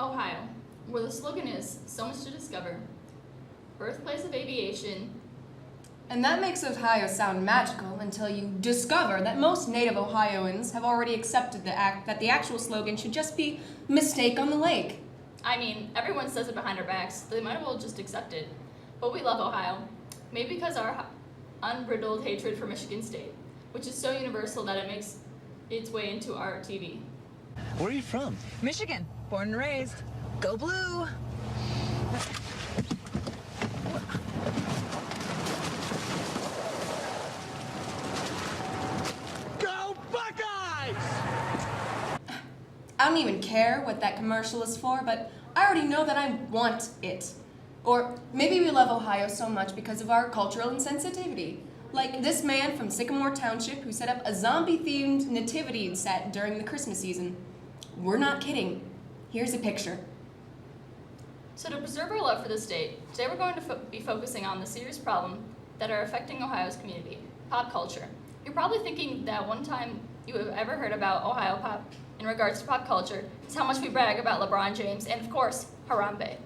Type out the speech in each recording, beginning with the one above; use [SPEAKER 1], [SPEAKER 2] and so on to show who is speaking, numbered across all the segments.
[SPEAKER 1] Ohio, where the slogan is so much to discover, birthplace of aviation.
[SPEAKER 2] And that makes Ohio sound magical until you discover that most native Ohioans have already accepted that the actual slogan should just be mistake on the lake.
[SPEAKER 1] I mean, everyone says it behind our backs, so they might as well just accept it. But we love Ohio, maybe because our unbridled hatred for Michigan State, which is so universal that it makes its way into our TV.
[SPEAKER 3] Where are you from?
[SPEAKER 4] Michigan, born and raised. Go Blue!
[SPEAKER 3] Go Buckeyes!
[SPEAKER 2] I don't even care what that commercial is for, but I already know that I want it. Or maybe we love Ohio so much because of our cultural insensitivity. Like this man from Sycamore Township who set up a zombie-themed nativity set during the Christmas season. We're not kidding. Here's a picture.
[SPEAKER 1] So to preserve our love for the state, today we're going to be focusing on the serious problem that are affecting Ohio's community, pop culture. You're probably thinking that one time you have ever heard about Ohio pop in regards to pop culture is how much we brag about LeBron James and, of course, Harambe.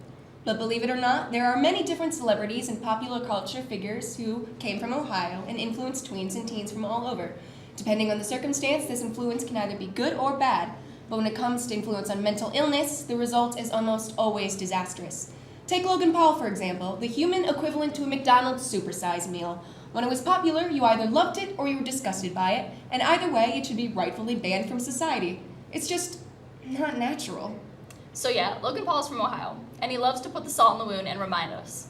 [SPEAKER 2] But believe it or not, there are many different celebrities and popular culture figures who came from Ohio and influenced tweens and teens from all over. Depending on the circumstance, this influence can either be good or bad. But when it comes to influence on mental illness, the result is almost always disastrous. Take Logan Paul, for example, the human equivalent to a McDonald's supersized meal. When it was popular, you either loved it or you were disgusted by it, and either way, it should be rightfully banned from society. It's just not natural.
[SPEAKER 1] So yeah, Logan Paul is from Ohio, and he loves to put the salt in the wound and remind us.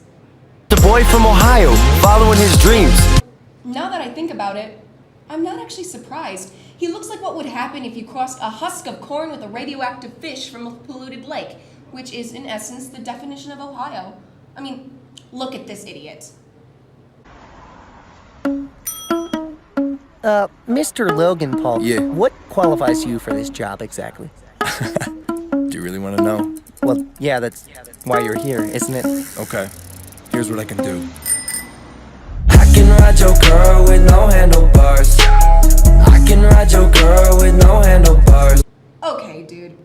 [SPEAKER 5] The boy from Ohio, following his dreams.
[SPEAKER 2] Now that I think about it, I'm not actually surprised. He looks like what would happen if you crossed a husk of corn with a radioactive fish from a polluted lake, which is, in essence, the definition of Ohio. I mean, look at this idiot.
[SPEAKER 5] Mr. Logan Paul.
[SPEAKER 6] Yeah.
[SPEAKER 5] What qualifies you for this job exactly?
[SPEAKER 6] Do you really want to know?
[SPEAKER 5] Well, yeah, that's why you're here, isn't it?
[SPEAKER 6] Okay, here's what I can do.
[SPEAKER 7] I can ride your girl with no handlebars. I can ride your girl with no handlebars.
[SPEAKER 2] Okay, dude.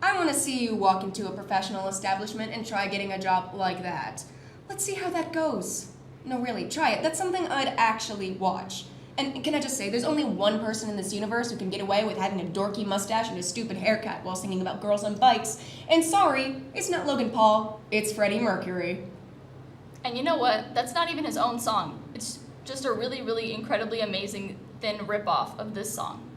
[SPEAKER 2] I want to see you walk into a professional establishment and try getting a job like that. Let's see how that goes. No, really, try it. That's something I'd actually watch. And can I just say, there's only one person in this universe who can get away with having a dorky mustache and a stupid haircut while singing about girls on bikes. And sorry, it's not Logan Paul, it's Freddie Mercury.
[SPEAKER 1] And you know what? That's not even his own song. It's just a really, really incredibly amazing thin rip-off of this song.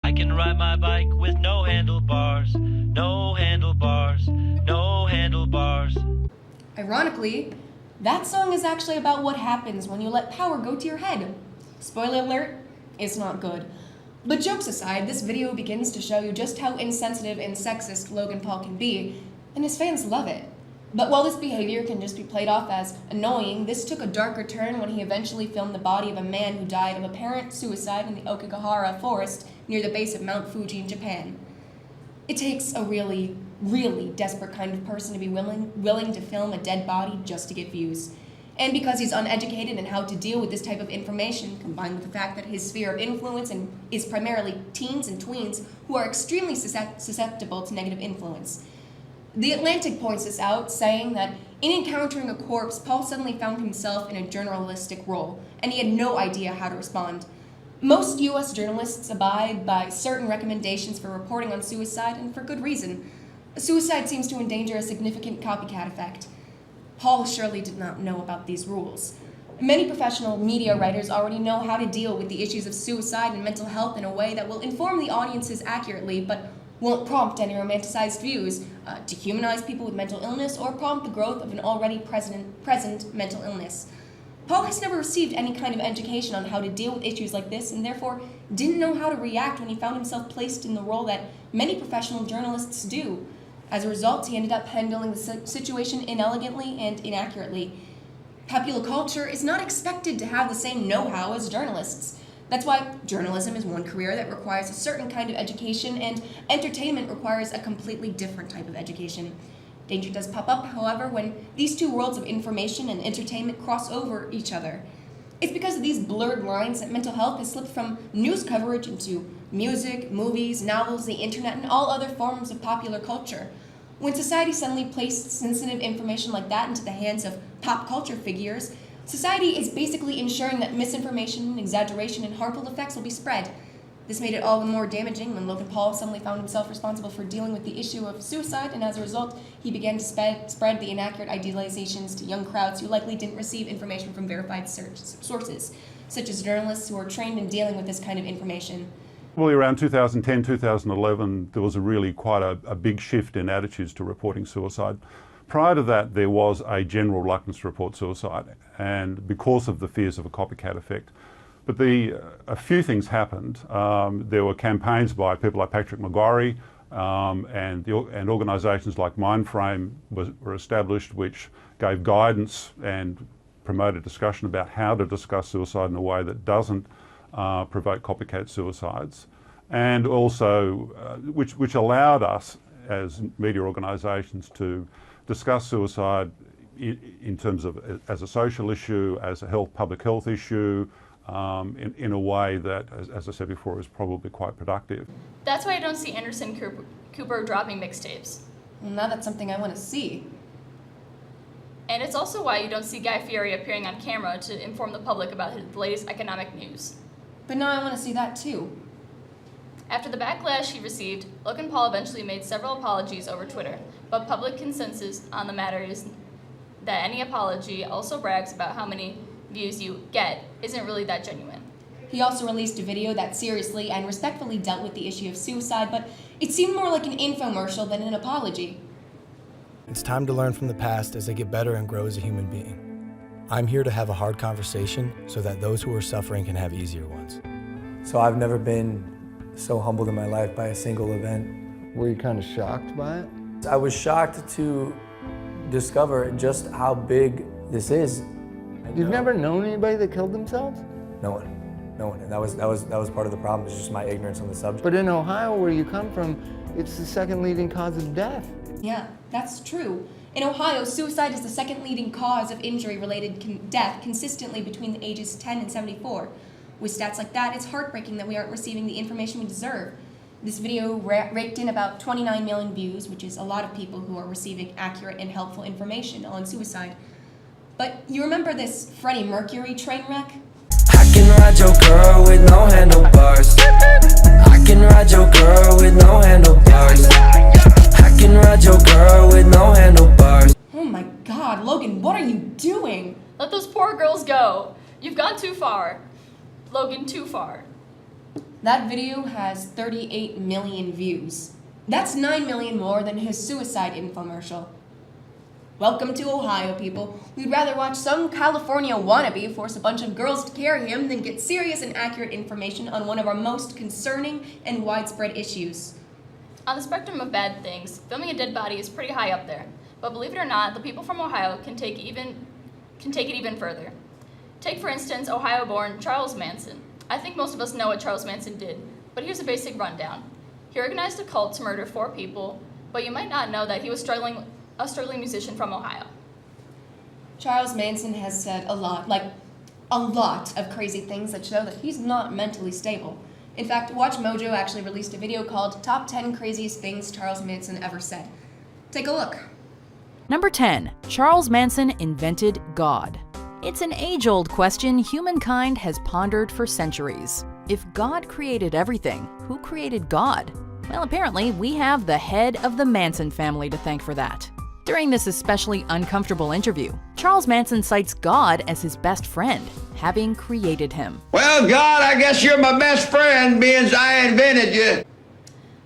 [SPEAKER 8] I can ride my bike with no handlebars, no handlebars, no handlebars.
[SPEAKER 2] Ironically, that song is actually about what happens when you let power go to your head. Spoiler alert, it's not good. But jokes aside, this video begins to show you just how insensitive and sexist Logan Paul can be, and his fans love it. But while this behavior can just be played off as annoying, this took a darker turn when he eventually filmed the body of a man who died of apparent suicide in the Okigahara forest near the base of Mount Fuji in Japan. It takes a really, really desperate kind of person to be willing to film a dead body just to get views. And because he's uneducated in how to deal with this type of information, combined with the fact that his sphere of influence is primarily teens and tweens who are extremely susceptible to negative influence. The Atlantic points this out, saying that in encountering a corpse, Paul suddenly found himself in a journalistic role, and he had no idea how to respond. Most U.S. journalists abide by certain recommendations for reporting on suicide, and for good reason. Suicide seems to endanger a significant copycat effect. Paul surely did not know about these rules. Many professional media writers already know how to deal with the issues of suicide and mental health in a way that will inform the audiences accurately, but won't prompt any romanticized views, dehumanize people with mental illness, or prompt the growth of an already present mental illness. Paul has never received any kind of education on how to deal with issues like this, and therefore didn't know how to react when he found himself placed in the role that many professional journalists do. As a result, he ended up handling the situation inelegantly and inaccurately. Popular culture is not expected to have the same know-how as journalists. That's why journalism is one career that requires a certain kind of education, and entertainment requires a completely different type of education. Danger does pop up, however, when these two worlds of information and entertainment cross over each other. It's because of these blurred lines that mental health has slipped from news coverage into music, movies, novels, the internet, and all other forms of popular culture. When society suddenly placed sensitive information like that into the hands of pop culture figures, society is basically ensuring that misinformation, exaggeration, and harmful effects will be spread. This made it all the more damaging when Logan Paul suddenly found himself responsible for dealing with the issue of suicide, and as a result, he began to spread the inaccurate idealizations to young crowds who likely didn't receive information from verified sources, such as journalists who are trained in dealing with this kind of information.
[SPEAKER 9] Well, around 2010, 2011, there was really quite a big shift in attitudes to reporting suicide. Prior to that, there was a general reluctance to report suicide, and because of the fears of a copycat effect. But a few things happened. There were campaigns by people like Patrick McGorry and organisations like Mindframe were established, which gave guidance and promoted discussion about how to discuss suicide in a way that doesn't provoke copycat suicides, and also which allowed us as media organisations to discuss suicide in terms of as a social issue, as a public health issue, in a way that, as I said before, is probably quite productive.
[SPEAKER 1] That's why I don't see Anderson Cooper dropping mixtapes.
[SPEAKER 2] Well, now that's something I want to see.
[SPEAKER 1] And it's also why you don't see Guy Fieri appearing on camera to inform the public about his latest economic news.
[SPEAKER 2] But now I want to see that too.
[SPEAKER 1] After the backlash he received, Logan Paul eventually made several apologies over Twitter, but public consensus on the matter is that any apology also brags about how many views you get isn't really that genuine.
[SPEAKER 2] He also released a video that seriously and respectfully dealt with the issue of suicide, but it seemed more like an infomercial than an apology.
[SPEAKER 10] It's time to learn from the past as I get better and grow as a human being. I'm here to have a hard conversation so that those who are suffering can have easier ones.
[SPEAKER 11] So I've never been so humbled in my life by a single event.
[SPEAKER 12] Were you kind of shocked by it?
[SPEAKER 11] I was shocked to discover just how big this is.
[SPEAKER 12] You've never known anybody that killed themselves?
[SPEAKER 11] No one. And that was part of the problem, is just my ignorance on the subject.
[SPEAKER 12] But in Ohio, where you come from, it's the second leading cause of death.
[SPEAKER 2] Yeah, that's true. In Ohio, suicide is the second leading cause of injury-related death consistently between the ages 10 and 74. With stats like that, it's heartbreaking that we aren't receiving the information we deserve. This video raked in about 29 million views, which is a lot of people who are receiving accurate and helpful information on suicide. But you remember this Freddie Mercury train wreck?
[SPEAKER 7] I can ride your girl with no handlebars. I can ride your girl with no handlebars. I can ride your girl with no handlebars.
[SPEAKER 2] Oh my God, Logan, what are you doing?
[SPEAKER 1] Let those poor girls go. You've gone too far. Logan, too far.
[SPEAKER 2] That video has 38 million views. That's 9 million more than his suicide infomercial. Welcome to Ohio, people. We'd rather watch some California wannabe force a bunch of girls to carry him than get serious and accurate information on one of our most concerning and widespread issues.
[SPEAKER 1] On the spectrum of bad things, filming a dead body is pretty high up there. But believe it or not, the people from Ohio can take it even further. Take, for instance, Ohio-born Charles Manson. I think most of us know what Charles Manson did, but here's a basic rundown. He organized a cult to murder 4 people, but you might not know that he was a struggling musician from Ohio.
[SPEAKER 2] Charles Manson has said a lot of crazy things that show that he's not mentally stable. In fact, Watch Mojo actually released a video called Top 10 Craziest Things Charles Manson Ever Said. Take a look.
[SPEAKER 13] Number 10. Charles Manson invented God. It's an age-old question humankind has pondered for centuries. If God created everything, who created God? Well, apparently we have the head of the Manson family to thank for that. During this especially uncomfortable interview, Charles Manson cites God as his best friend, having created him.
[SPEAKER 14] Well, God, I guess you're my best friend, being I invented you.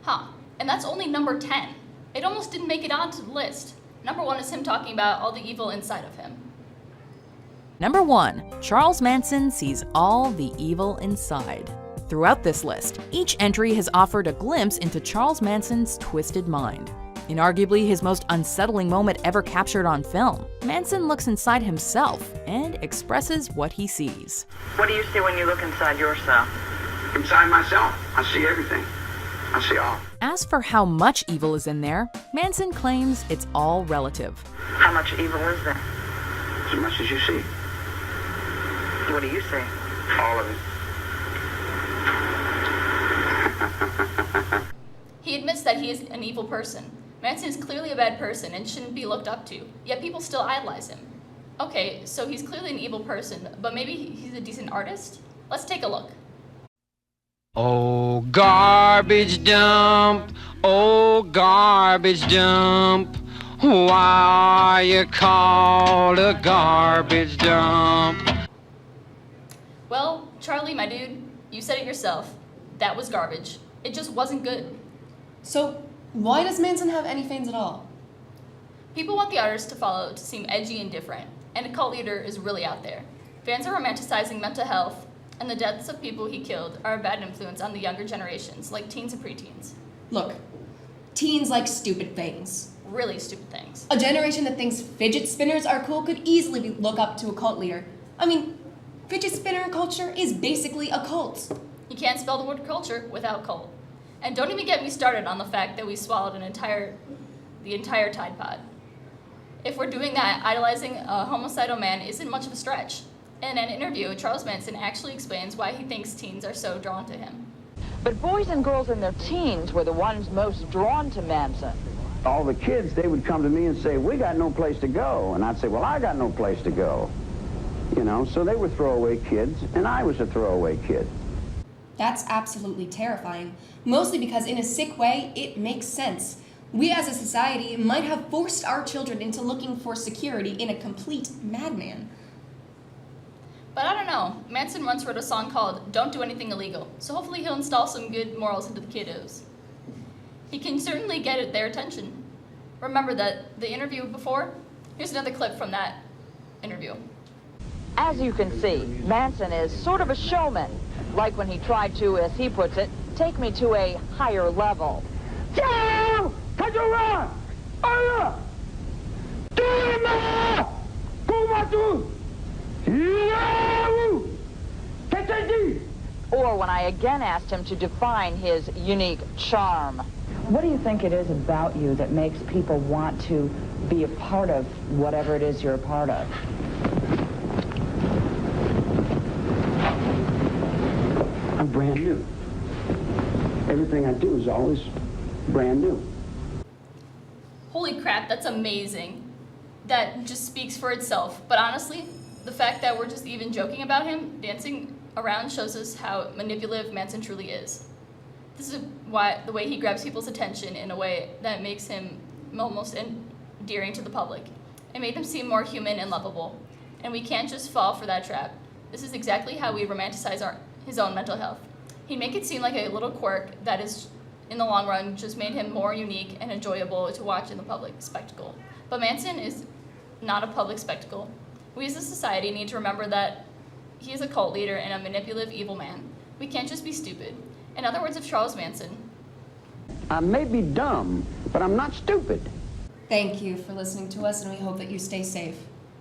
[SPEAKER 1] Huh, and that's only number 10. It almost didn't make it onto the list. Number 1 is him talking about all the evil inside of him.
[SPEAKER 13] Number 1. Charles Manson sees all the evil inside. Throughout this list, each entry has offered a glimpse into Charles Manson's twisted mind. In arguably his most unsettling moment ever captured on film, Manson looks inside himself and expresses what he sees.
[SPEAKER 15] What do you see when you look inside yourself?
[SPEAKER 14] Inside myself, I see everything. I see all.
[SPEAKER 13] As for how much evil is in there, Manson claims it's all relative.
[SPEAKER 15] How much evil is there?
[SPEAKER 14] As much as you see.
[SPEAKER 15] What do you see?
[SPEAKER 14] All of it.
[SPEAKER 1] He admits that he is an evil person, Manson is clearly a bad person and shouldn't be looked up to, yet people still idolize him. Okay, so he's clearly an evil person, but maybe he's a decent artist? Let's take a look.
[SPEAKER 14] Oh, garbage dump. Oh, garbage dump. Why are you called a garbage dump?
[SPEAKER 1] Well, Charlie, my dude, you said it yourself. That was garbage. It just wasn't good.
[SPEAKER 2] So, why does Manson have any fans at all?
[SPEAKER 1] People want the artist to follow to seem edgy and different, and a cult leader is really out there. Fans are romanticizing mental health, and the deaths of people he killed are a bad influence on the younger generations, like teens and preteens.
[SPEAKER 2] Look, teens like stupid things.
[SPEAKER 1] Really stupid things.
[SPEAKER 2] A generation that thinks fidget spinners are cool could easily look up to a cult leader. I mean, fidget spinner culture is basically a cult.
[SPEAKER 1] You can't spell the word culture without cult. And don't even get me started on the fact that we swallowed the entire Tide Pod. If we're doing that, idolizing a homicidal man isn't much of a stretch. In an interview, Charles Manson actually explains why he thinks teens are so drawn to him.
[SPEAKER 16] But boys and girls in their teens were the ones most drawn to Manson.
[SPEAKER 17] All the kids, they would come to me and say, we got no place to go. And I'd say, well, I got no place to go. You know, so they were throwaway kids, and I was a throwaway kid.
[SPEAKER 2] That's absolutely terrifying, mostly because in a sick way, it makes sense. We as a society might have forced our children into looking for security in a complete madman.
[SPEAKER 1] But I don't know, Manson once wrote a song called Don't Do Anything Illegal, so hopefully he'll install some good morals into the kiddos. He can certainly get their attention. Remember that the interview before? Here's another clip from that interview.
[SPEAKER 16] As you can see, Manson is sort of a showman, like when he tried to, as he puts it, take me to a higher level.
[SPEAKER 14] Ciao! Kajura! Aya! Dima! Kumatu! Yau! Keteji!
[SPEAKER 16] Or when I again asked him to define his unique charm.
[SPEAKER 15] What do you think it is about you that makes people want to be a part of whatever it is you're a part of?
[SPEAKER 17] I'm brand new. Everything I do is always brand new.
[SPEAKER 1] Holy crap, that's amazing. That just speaks for itself. But honestly, the fact that we're just even joking about him dancing around shows us how manipulative Manson truly is. This is why the way he grabs people's attention in a way that makes him almost endearing to the public. It made him seem more human and lovable. And we can't just fall for that trap. This is exactly how we romanticize his own mental health. He'd make it seem like a little quirk that is, in the long run, just made him more unique and enjoyable to watch in the public spectacle. But Manson is not a public spectacle. We as a society need to remember that he is a cult leader and a manipulative evil man. We can't just be stupid. In other words of Charles Manson,
[SPEAKER 17] I may be dumb, but I'm not stupid.
[SPEAKER 2] Thank you for listening to us, and we hope that you stay safe.